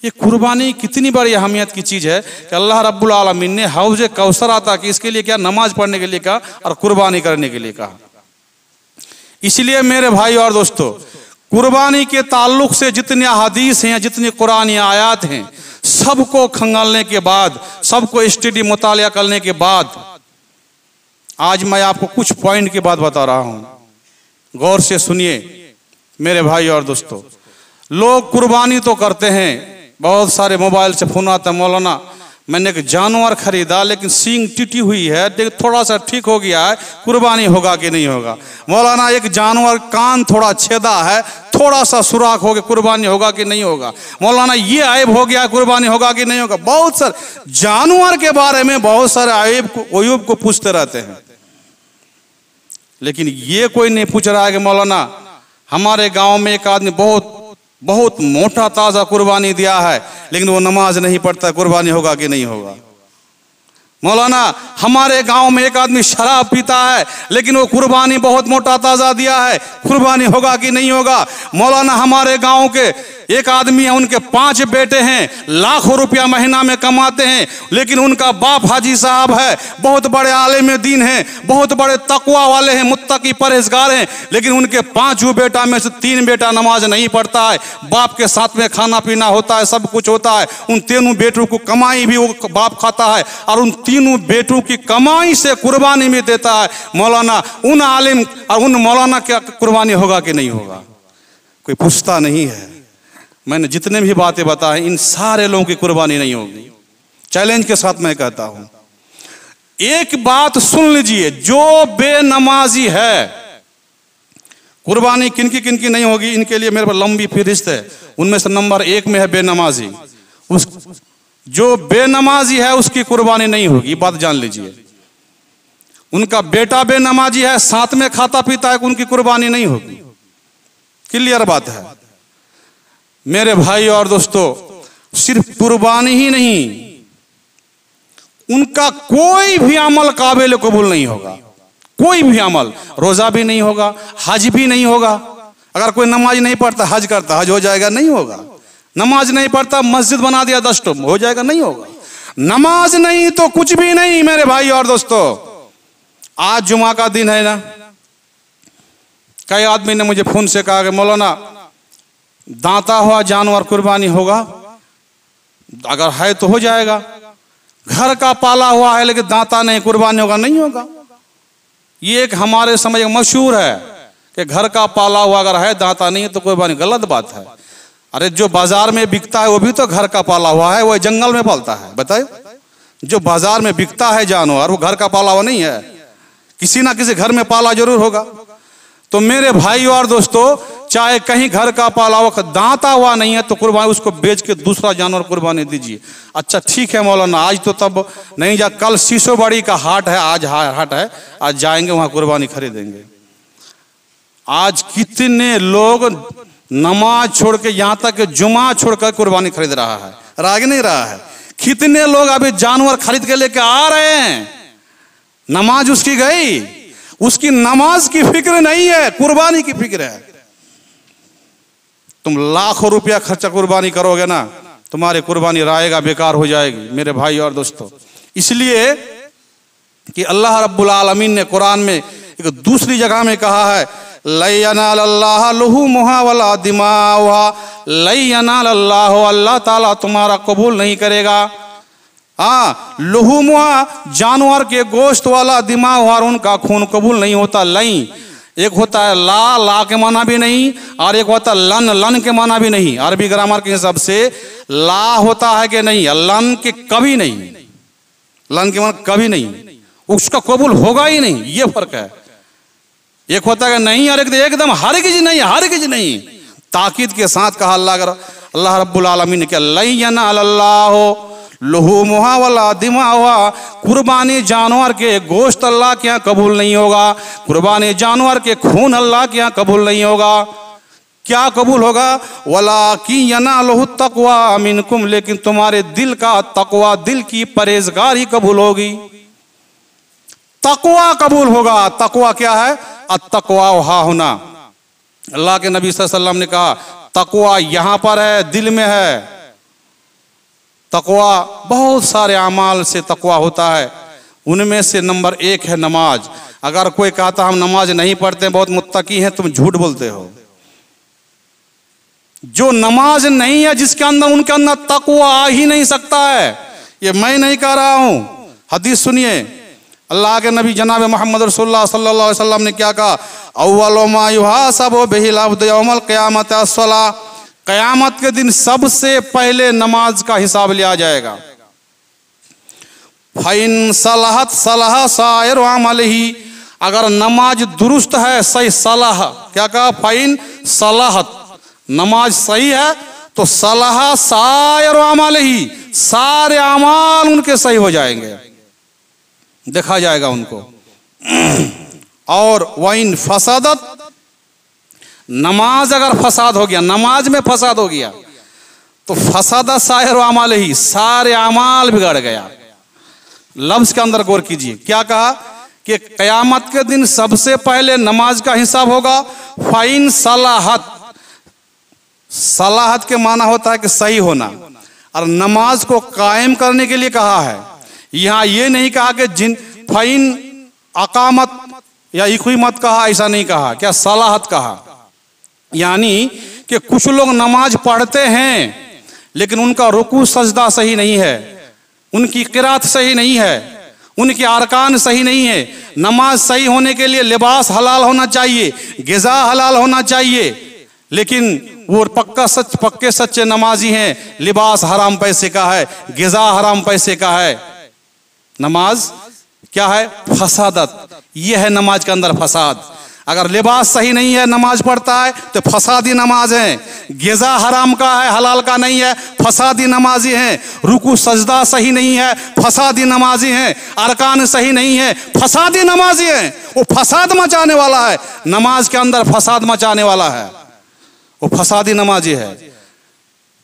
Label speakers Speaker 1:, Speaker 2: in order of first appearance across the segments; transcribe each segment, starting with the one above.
Speaker 1: ये कुर्बानी कितनी बड़ी अहमियत की चीज़ है कि अल्लाह रब्बुल आलमीन ने हौज कौसर आता कि इसके लिए क्या, नमाज पढ़ने के लिए कहा और कुर्बानी करने के लिए कहा। इसलिए मेरे भाई और दोस्तों, कुर्बानी के ताल्लुक से जितने हदीस हैं, जितनी कुरानी आयात हैं, सबको खंगालने के बाद, सबको स्टडी मुतालिया करने के बाद आज मैं आपको कुछ पॉइंट की बात बता रहा हूं। गौर से सुनिए मेरे भाई और दोस्तों। लोग कुर्बानी तो करते हैं, बहुत सारे मोबाइल से फोन आता है, मौलाना मैंने एक जानवर खरीदा लेकिन सींग टिटी हुई है, थोड़ा सा ठीक हो गया है, कुर्बानी होगा कि नहीं होगा। मौलाना एक जानवर कान थोड़ा छेदा है, थोड़ा सा सुराख हो गया, कुर्बानी होगा कि नहीं होगा। मौलाना ये ऐब हो गया, कुर्बानी होगा कि नहीं होगा। बहुत सारे जानवर के बारे में बहुत सारे अयूब को पूछते रहते हैं, लेकिन ये कोई नहीं पूछ रहा है कि मौलाना हमारे गांव में एक आदमी बहुत मोटा ताजा कुर्बानी दिया है लेकिन वो नमाज नहीं पढ़ता, कुर्बानी होगा कि नहीं होगा। मौलाना हमारे गांव में एक आदमी शराब पीता है लेकिन वो कुर्बानी बहुत मोटा ताजा दिया है, कुर्बानी होगा कि नहीं होगा। मौलाना हमारे गांव के एक आदमी है, उनके 5 बेटे हैं, लाखों रुपया महीना में कमाते हैं, लेकिन उनका बाप हाजी साहब है, बहुत बड़े आलिम दीन हैं, बहुत बड़े तकवा वाले हैं, मुत्तकी परहेजगार हैं, लेकिन उनके 5 बेटा में से 3 बेटा नमाज नहीं पढ़ता है। बाप के साथ में खाना पीना होता है, सब कुछ होता है, उन 3 बेटों को कमाई भी वो बाप खाता है और उन 3 बेटों की कमाई से कुर्बानी भी देता है। मौलाना उन आलिम और उन मौलाना क्या कुर्बानी होगा कि नहीं होगा? कोई पूछता नहीं है। मैंने जितने भी बातें बताए, इन सारे लोगों की कुर्बानी नहीं होगी। चैलेंज के साथ मैं कहता हूं, एक बात सुन लीजिए, जो बेनमाजी है, कुर्बानी किनकी किनकी नहीं होगी, इनके लिए मेरे पर लंबी फहरिस्त है। उनमें से नंबर 1 में है बेनमाजी। जो बेनमाजी है उसकी कुर्बानी नहीं होगी, बात जान लीजिए। उनका बेटा बेनमाजी है, साथ में खाता पीता है, उनकी कुर्बानी नहीं होगी। क्लियर बात है मेरे भाई और दोस्तों। सिर्फ कुर्बानी ही नहीं, उनका कोई भी अमल काबिल कबूल नहीं होगा, कोई भी अमल। रोजा भी नहीं होगा, हज भी नहीं होगा। अगर कोई नमाज नहीं पढ़ता, हज करता, हज हो जाएगा? नहीं होगा। नमाज नहीं पढ़ता, मस्जिद बना दिया 10 तो हो जाएगा? नहीं होगा। नमाज नहीं तो कुछ भी नहीं मेरे भाई और दोस्तों। आज जुमा का दिन है ना, कई आदमी ने मुझे फोन से कहा कि मौलाना दांता हुआ जानवर कुर्बानी होगा? अगर है तो हो जाएगा। घर का पाला हुआ है लेकिन दांता नहीं, कुर्बानी होगा? नहीं होगा। ये एक हमारे समझ में मशहूर है कि घर का पाला हुआ अगर है, दांता नहीं है तो कुर्बानी। गलत बात है। अरे जो बाजार में बिकता है वो भी तो घर का पाला हुआ है, वो जंगल में पालता है। बताइए, जो बाजार में बिकता है जानवर वो घर का पाला हुआ नहीं है, किसी ना किसी घर में पाला जरूर होगा। तो मेरे भाई और दोस्तों, चाहे कहीं घर का पाला हुआ दांता हुआ नहीं है तो कुर्बानी, उसको बेच के दूसरा जानवर कुर्बानी दीजिए। अच्छा ठीक है मौलाना, आज तो तब नहीं जा, कल शीशोबाड़ी का हाट है, आज हाट है, आज जाएंगे वहां कुर्बानी खरीदेंगे। आज कितने लोग नमाज छोड़ के, यहां तक कि जुमा छोड़कर कुर्बानी खरीद रहा है, राग नहीं रहा है। कितने लोग अभी जानवर खरीद के लेके आ रहे हैं, नमाज उसकी गई, उसकी नमाज की फिक्र नहीं है, कुर्बानी की फिक्र है। तुम लाखों रुपया खर्चा कुर्बानी करोगे ना, तुम्हारी कुर्बानी रायगा बेकार हो जाएगी मेरे भाई और दोस्तों। इसलिए कि अल्लाह रब्बुल आलमीन ने कुरान में एक दूसरी जगह में कहा है, लै यनालल्लाह लुहुमुहा वला दिमाउहा, लै यनालल्लाह, अल्लाह ताला तुम्हारा कबूल नहीं करेगा। हाँ, लुहुमुहा जानवर के गोश्त वाला, दिमाग उनका खून कबूल नहीं होता। लई एक होता है ला के माना भी नहीं, और एक होता है लन के माना भी नहीं। अरबी ग्रामर के हिसाब से ला होता है कि नहीं, लन के कभी नहीं, लन के माना कभी नहीं, उसका कबूल होगा ही नहीं, ये फर्क है। एक होता है नहीं और एकदम हरगिज नहीं, हरगिज नहीं। ताकीद के साथ कहा अल्लाह रब्बुल आलमीन ने, लै यनालल्लाह लुहुमुहा वला दिमाउहा, कुर्बानी जानवर के गोश्त अल्लाह के यहाँ कबूल नहीं होगा, कुर्बानी जानवर के खून अल्लाह के यहाँ कबूल नहीं होगा। क्या कबूल होगा? वलाकिन यनालुहु तक़वा मिनकुम, लेकिन तुम्हारे दिल का तक़वा, दिल की परहेजगारी कबूल होगी, तक़वा कबूल होगा। तक़वा क्या है? अत्तक़वा हा हुना। अल्लाह के नबी सल्लल्लाहु अलैहि वसल्लम ने कहा तक़वा यहाँ पर है, दिल में है। तकवा, बहुत सारे अमाल से तकवा होता है, उनमें से नंबर 1 है नमाज। अगर कोई कहता हम नमाज नहीं पढ़ते बहुत मुत्तकी हैं, तुम झूठ बोलते हो। जो नमाज नहीं है जिसके अंदर, उनके अंदर तकवा आ ही नहीं सकता है। ये मैं नहीं कह रहा हूं, हदीस सुनिए। अल्लाह के नबी जनाब मोहम्मद रसूलुल्लाह सल्लल्लाहु अलैहि वसल्लम ने क्या कहा, अव्वलु मा युहासबु बिहिल अब्दु यौमल क़ियामत अस्सला, क़यामत के दिन सबसे पहले नमाज का हिसाब लिया जाएगा। फ़इन सलहत सलह साइर अमलिही, अगर नमाज दुरुस्त है, सही, सलाह क्या कहा, फ़इन सलहत, नमाज सही है तो सलाह साइर अमलिही, सारे अमाल उनके सही हो जाएंगे, देखा जाएगा उनको। और वाइन फसादत, नमाज अगर फसाद हो गया, नमाज में फसाद हो गया तो फसादा साहिर अमाल, सारे अमाल बिगड़ गया। लफ्ज के अंदर गौर कीजिए, क्या कहा कि कयामत के दिन सबसे पहले नमाज का हिसाब होगा। फाइन सलाहत, सलाहत के माना होता है कि सही होना, और नमाज को कायम करने के लिए कहा है। यहां ये नहीं कहा कि जिन फाइन अकामत या इक़ीमत कहा, ऐसा नहीं कहा, क्या सलाहत कहा। यानी कि कुछ लोग नमाज पढ़ते हैं लेकिन उनका रुकू सजदा सही नहीं है, उनकी क़िरात सही नहीं है, उनके अरकान सही नहीं है। नमाज सही होने के लिए लिबास हलाल होना चाहिए, ग़िज़ा हलाल होना चाहिए, लेकिन वो पक्के सच्चे नमाजी हैं, लिबास हराम पैसे का है, ग़िज़ा हराम पैसे का है। नमाज क्या है, फसादत, यह है नमाज के अंदर फसाद। अगर लिबास सही नहीं है, नमाज पढ़ता है तो फसादी नमाज है। ग़िज़ा हराम का है, हलाल का नहीं है, फसादी नमाजी हैं। रुकू सजदा सही नहीं है, फसादी नमाजी हैं। अरकान सही नहीं है, फसादी नमाजी हैं। वो फसाद मचाने वाला है, नमाज के अंदर फसाद मचाने वाला है, वो फसादी नमाजी है।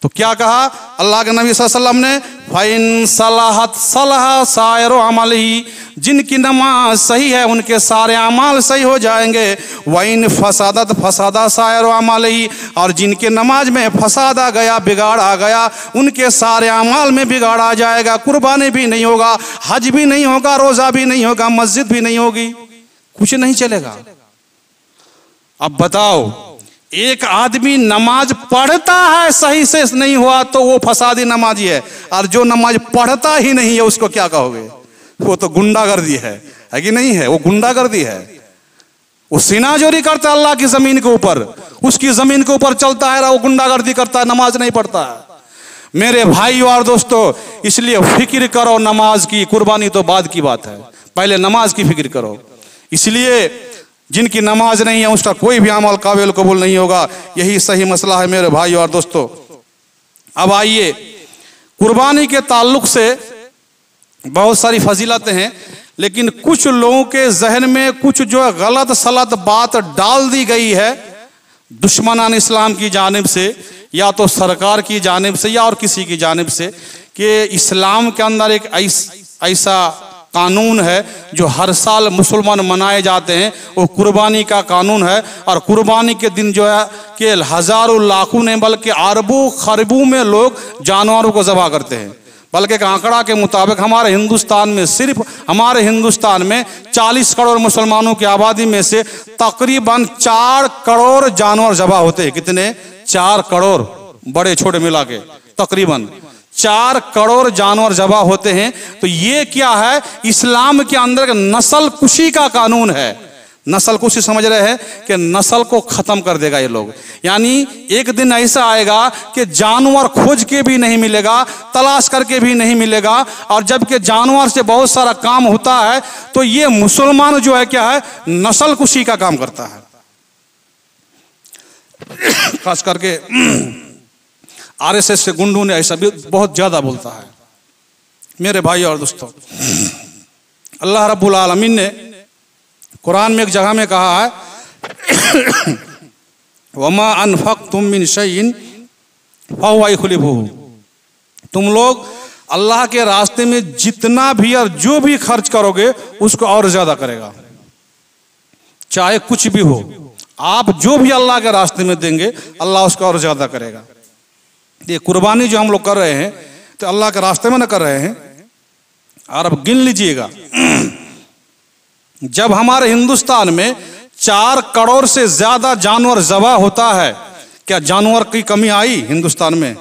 Speaker 1: तो क्या कहा अल्लाह के नबी सल्लल्लाहु अलैहि वसल्लम ने, फ़इन सलाहत सलाह साइर अमलिही, जिनकी नमाज सही है उनके सारे अमाल सही हो जाएंगे। वइन फसादत फसादा साइर अमलिही, और जिनके नमाज में फसाद आ गया, बिगाड़ आ गया, उनके सारे अमाल में बिगाड़ आ जाएगा। कुर्बानी भी नहीं होगा, हज भी नहीं होगा, रोज़ा भी नहीं होगा, मस्जिद भी नहीं होगी, कुछ नहीं चलेगा। अब बताओ, एक आदमी नमाज पढ़ता है, सही से नहीं हुआ तो वो फसादी नमाजी है, और जो नमाज पढ़ता ही नहीं है उसको क्या कहोगे, वो तो गुंडागर्दी है कि नहीं है, वो गुंडागर्दी है। वो सीनाजोरी करता है अल्लाह की जमीन के ऊपर, उसकी जमीन के ऊपर चलता है, वो गुंडागर्दी करता है, नमाज नहीं पढ़ता है। मेरे भाई और दोस्तों, इसलिए फिक्र करो नमाज की, कुर्बानी तो बाद की बात है, पहले नमाज की फिक्र करो। इसलिए जिनकी नमाज नहीं है उसका कोई भी अमल काबिल कबूल नहीं होगा, यही सही मसला है मेरे भाई और दोस्तों। अब आइए, कुर्बानी के ताल्लुक से बहुत सारी फजीलतें हैं, लेकिन कुछ लोगों के जहन में कुछ जो है गलत सलत बात डाल दी गई है दुश्मनान इस्लाम की जानिब से, या तो सरकार की जानिब से या और किसी की जानिब से, कि इस्लाम के अंदर एक ऐसा कानून है जो हर साल मुसलमान मनाए जाते हैं, वो कुर्बानी का कानून है। और कुर्बानी के दिन जो है कि हज़ारों लाखों ने बल्कि अरबों खरबों में लोग जानवरों को ज़बह करते हैं। बल्कि एक आंकड़ा के मुताबिक हमारे हिंदुस्तान में, सिर्फ हमारे हिंदुस्तान में 40 करोड़ मुसलमानों की आबादी में से तकरीबन 4 करोड़ जानवर ज़बह होते हैं। कितने? 4 करोड़, बड़े छोटे मिला के तकरीबन 4 करोड़ जानवर ज़बह होते हैं। तो ये क्या है, इस्लाम के अंदर नस्ल कुशी का कानून है। नस्ल कुशी समझ रहे हैं कि नस्ल को खत्म कर देगा ये लोग। यानी एक दिन ऐसा आएगा कि जानवर खोज के भी नहीं मिलेगा, तलाश करके भी नहीं मिलेगा, और जबकि जानवर से बहुत सारा काम होता है, तो ये मुसलमान जो है क्या है, नस्ल कुशी का काम करता है। खास करके आरएसएस से गुंडों ने ऐसा भी बहुत ज्यादा बोलता है। मेरे भाई और दोस्तों, अल्लाह रब्बुल आलमीन ने कुरान में एक जगह में कहा है, वमा अनफक़्तुम मिन शैइन फहुव युख़्लिफ़ुहु, तुम लोग अल्लाह के रास्ते में जितना भी और जो भी खर्च करोगे उसको और ज्यादा करेगा, चाहे कुछ भी हो। आप जो भी अल्लाह के रास्ते में देंगे अल्लाह उसको और ज्यादा करेगा। ये कुर्बानी जो हम लोग कर रहे हैं, तो अल्लाह के रास्ते में न कर रहे हैं। और अब गिन लीजिएगा, जब हमारे हिंदुस्तान में 4 करोड़ से ज्यादा जानवर ज़बह होता है, क्या जानवर की कमी आई हिंदुस्तान में?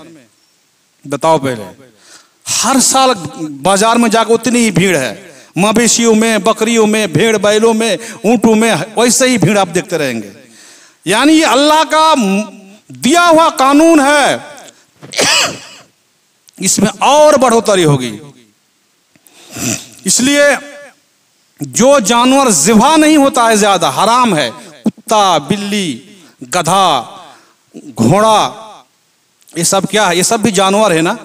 Speaker 1: बताओ पहले। हर साल बाजार में जाकर उतनी ही भीड़ है, मवेशियों में, बकरियों में, भेड़ बैलों में, ऊंटों में, वैसे ही भीड़ आप देखते रहेंगे। यानी ये अल्लाह का दिया हुआ कानून है, इसमें और बढ़ोतरी होगी। इसलिए जो जानवर ज़िबा नहीं होता है ज्यादा, हराम है। कुत्ता, बिल्ली, गधा, घोड़ा, ये सब क्या है? ये सब भी जानवर है ना।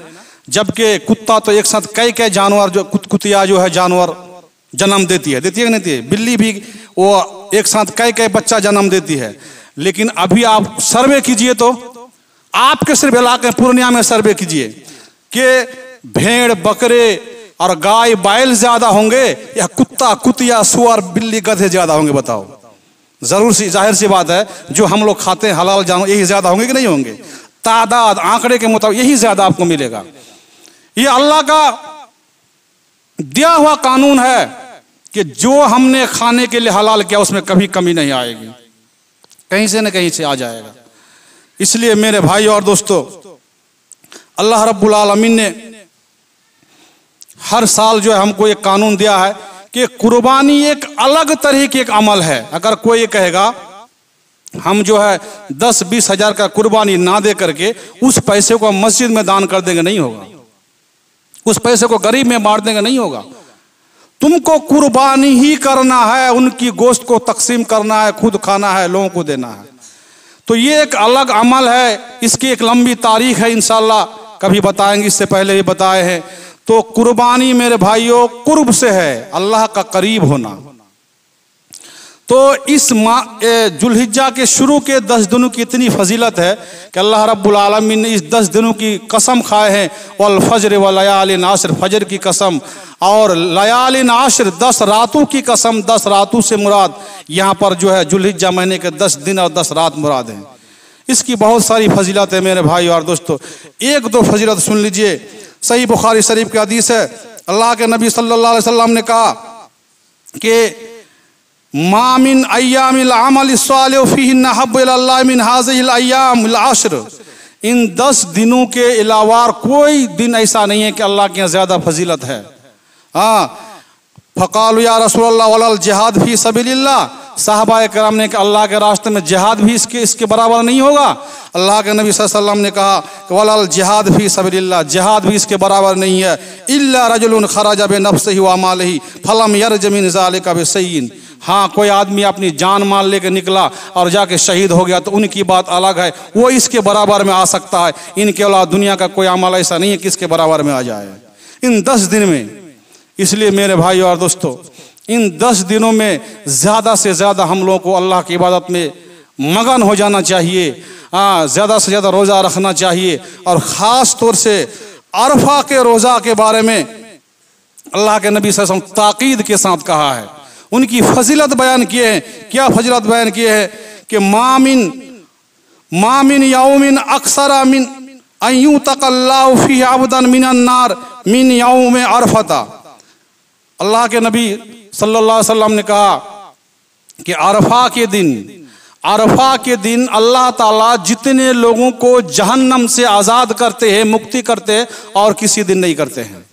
Speaker 1: जबकि कुत्ता तो एक साथ कई जानवर, जो कुतिया जो है जानवर जन्म देती है कि नहीं देती है। बिल्ली भी वो एक साथ कई बच्चा जन्म देती है। लेकिन अभी आप सर्वे कीजिए, तो आपके सिर्फ इलाके पूर्णिया में सर्वे कीजिए कि भेड़, बकरे और गाय, बैल ज्यादा होंगे या कुत्ता, कुतिया, सुअर, बिल्ली, गधे ज्यादा होंगे? बताओ। जरूर सी जाहिर सी बात है, जो हम लोग खाते हैं हलाल जानवर, यही ज्यादा होंगे कि नहीं होंगे? तादाद आंकड़े के मुताबिक यही ज्यादा आपको मिलेगा। ये अल्लाह का दिया हुआ कानून है कि जो हमने खाने के लिए हलाल किया उसमें कभी कमी नहीं आएगी, कहीं से न कहीं से आ जाएगा। इसलिए मेरे भाई और दोस्तों, अल्लाह रब्बुल आलमीन ने हर साल जो है हमको एक कानून दिया है कि कुर्बानी एक अलग तरह की एक अमल है। अगर कोई ये कहेगा हम जो है 10-20 हजार का कुर्बानी ना दे करके उस पैसे को मस्जिद में दान कर देंगे, नहीं होगा। उस पैसे को गरीब में बांट देंगे, नहीं होगा। तुमको कुर्बानी ही करना है, उनकी गोश्त को तकसीम करना है, खुद खाना है, लोगों को देना है। तो ये एक अलग अमल है, इसकी एक लंबी तारीख है, इंशाअल्लाह कभी बताएंगे, इससे पहले ही बताए हैं। तो कुर्बानी मेरे भाइयों कुर्ब से है, अल्लाह का करीब होना। तो इस जुल्हिज्जा के शुरू के 10 दिनों की इतनी फजीलत है कि अल्लाह रब्बुल आलमीन ने इस 10 दिनों की कसम खाए हैं। वल फज्र व लयालिन आश्र, फजर की कसम, और लयालिन आश्र 10 रातों की कसम। 10 रातों से मुराद यहाँ पर जो है जुल्हिज्जा महीने के 10 दिन और 10 रात मुराद हैं। इसकी बहुत सारी फजीलत है मेरे भाई और दोस्तों। 1-2 फजीलत सुन लीजिए। सही बुखारी शरीफ की हदीस है, अल्लाह के नबी सल्लल्लाहु अलैहि वसल्लम ने कहा कि मामिन अय्यामिल अमल सालिह फीहिन्ना हब्बु इलल्लाह मिन हाज़िहिल अय्यामिल अश्र। इन 10 दिनों के अलावा कोई दिन ऐसा नहीं है कि अल्लाह के यहाँ ज्यादा फजीलत है। हाँ, फ़क़ालू या रसूलल्लाह वलल जिहाद फी सबीलिल्लाह। साहबा कराम ने कहा अल्लाह के रास्ते में जिहाद भी इसके बराबर नहीं होगा। अल्लाह के नबी सल्लल्लाहु अलैहि वसल्लम ने कहा कि वलल जिहाद फी सबीलिल्लाह, जिहाद भी इसके बराबर नहीं है। इल्ला रजुलुन खरजा बिनफ्सिही व मालिही फलम यरज मिन ज़ालिका बिशैइन। हाँ, कोई आदमी अपनी जान माल लेकर निकला और जाके शहीद हो गया तो उनकी बात अलग है, वो इसके बराबर में आ सकता है। इनके अलावा दुनिया का कोई अमल ऐसा नहीं है कि इसके बराबर में आ जाए इन 10 दिन में। इसलिए मेरे भाई और दोस्तों, इन 10 दिनों में ज़्यादा से ज़्यादा हम लोगों को अल्लाह की इबादत में मगन हो जाना चाहिए। हाँ, ज़्यादा से ज़्यादा रोज़ा रखना चाहिए। और ख़ास तौर से अरफा के रोज़ा के बारे में अल्लाह के नबी सल्लल्लाहु अलैहि वसल्लम ताकीद के साथ कहा है, उनकी फजीलत बयान किए हैं। क्या फजीलत बयान किए हैं कि मामिन यौमिन अक्सरा मिन अय्यू तकल्लाहु फी अबदन मिनन नार मिन यौम अरफता। अल्लाह के नबी सल्लल्लाहु अलैहि वसल्लम ने कहा कि अरफा के दिन अल्लाह ताला जितने लोगों को जहन्नम से आज़ाद करते हैं, मुक्ति करते हैं, और किसी दिन नहीं करते हैं,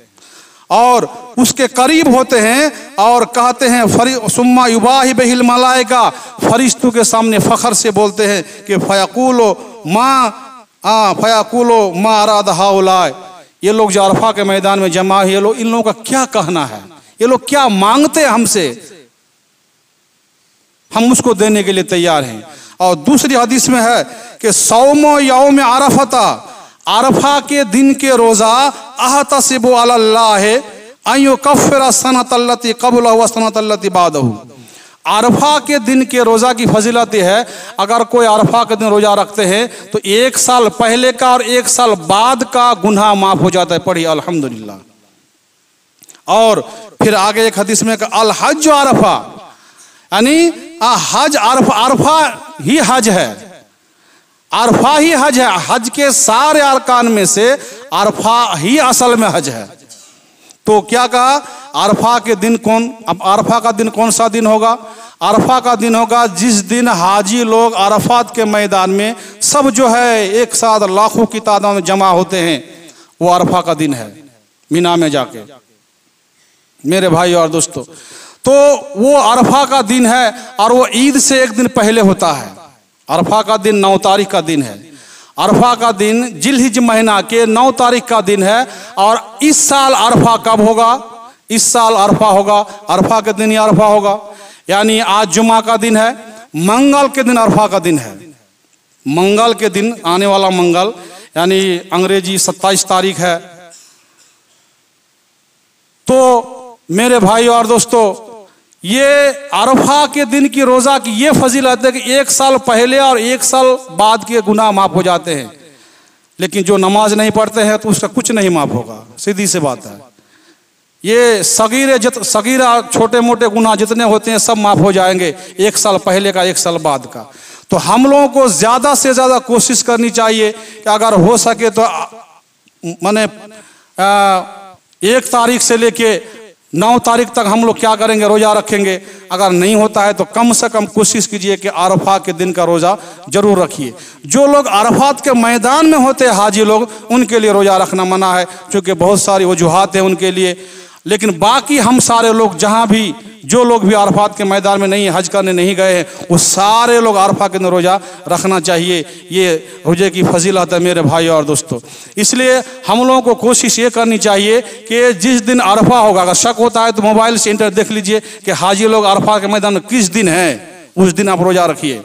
Speaker 1: और उसके करीब होते हैं। और कहते हैं सुम्मा युबाही बिहिल मलाइका, फरिश्तों के सामने फ़ख्र से बोलते हैं कि फयक़ूलो मा अरादा हाउलाए। ये लोग जो अरफा के मैदान में जमा है, ये लोग, इन लोगों का क्या कहना है, ये लोग क्या मांगते हैं हमसे, हम उसको देने के लिए तैयार हैं। और दूसरी हदीस में है कि सौमो यौम अरफता, अरफा के दिन के रोजा अहतसिबु अलल्लाह अय्यु कफ़्फ़िरा सनतल्लती क़ब्लहु व सनतल्लती बादहु। अरफा के दिन के रोजा की फजीलत है, अगर कोई अरफा के दिन रोजा रखते हैं तो 1 साल पहले का और 1 साल बाद का गुनाह माफ हो जाता है। पढ़िए अल्हम्दुलिल्लाह। और फिर आगे एक हदीस में अल हज अरफा, यानी हज अरफा ही हज है। अरफा ही हज है। हज के सारे अरकान में से अरफा ही असल में हज है। तो क्या कहा, अरफा के दिन अब अरफा का दिन कौन सा दिन होगा? अरफा का दिन होगा जिस दिन हाजी लोग अरफात के मैदान में सब जो है एक साथ लाखों की तादाद में जमा होते हैं, वो अरफा का दिन है, मीना में जाके। मेरे भाई और दोस्तों, तो वो अरफा का दिन है और वो ईद से एक दिन पहले होता है। अरफा का दिन 9 तारीख का दिन है। अरफा का दिन जिलहिज महीना के 9 तारीख का दिन है। और इस साल अरफा कब होगा? इस साल अरफा होगा, अरफा के दिन ही अरफा होगा। यानी आज जुमा का दिन है, मंगल के दिन अरफा का दिन है। मंगल के दिन, आने वाला मंगल, यानी अंग्रेजी 27 तारीख है। तो मेरे भाई और दोस्तों, ये अरफा के दिन की रोजा की ये फजीलत है कि 1 साल पहले और 1 साल बाद के गुनाह माफ हो जाते हैं। लेकिन जो नमाज नहीं पढ़ते हैं तो उसका कुछ नहीं माफ होगा, सीधी सी बात है। ये सगीरा छोटे मोटे गुनाह जितने होते हैं सब माफ हो जाएंगे, 1 साल पहले का 1 साल बाद का। तो हम लोगों को ज़्यादा से ज़्यादा कोशिश करनी चाहिए कि अगर हो सके तो माने 1 तारीख से लेके 9 तारीख तक हम लोग क्या करेंगे, रोज़ा रखेंगे। अगर नहीं होता है तो कम से कम कोशिश कीजिए कि अरफा के दिन का रोज़ा जरूर रखिए। जो लोग अरफात के मैदान में होते हैं हाजी लोग, उनके लिए रोज़ा रखना मना है, क्योंकि बहुत सारी वजूहात हैं उनके लिए। लेकिन बाकी हम सारे लोग जहाँ भी, जो लोग भी अरफात के मैदान में नहीं, हज करने नहीं गए हैं, वो सारे लोग अरफा के दिन रोज़ा रखना चाहिए। ये रोज़े की फजीलत है मेरे भाई और दोस्तों। इसलिए हम लोगों को कोशिश ये करनी चाहिए कि जिस दिन अरफा होगा, अगर शक होता है तो मोबाइल से इंटर देख लीजिए कि हाजी लोग अरफा के मैदान में किस दिन है, उस दिन आप रोज़ा रखिए।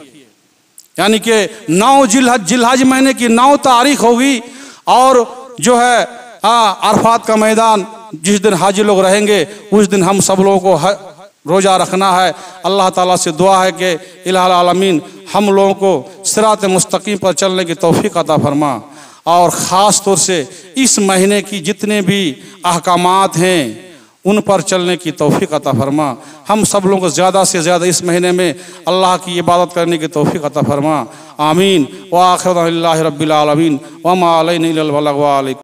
Speaker 1: यानी कि 9 जिलहज महीने की 9 तारीख होगी और जो है अरफात का मैदान जिस दिन हाजी लोग रहेंगे, उस दिन हम सब लोगों को रोज़ा रखना है। अल्लाह ताला से दुआ है कि इलाहुल आलमीन हम लोगों को सिरात मुस्तकीम पर चलने की तौफीक अता फरमा। और ख़ास तौर से इस महीने की जितने भी अहकामात हैं उन पर चलने की तौफीक अता फरमा। हम सब लोगों को ज़्यादा से ज़्यादा इस महीने में अल्लाह की इबादत करने की तौफीक अता फरमा। आमीन। व आखिर अल्हम्दुलिल्लाहि रब्बिल आलमीन व मा अलैना इल्लल बलाग।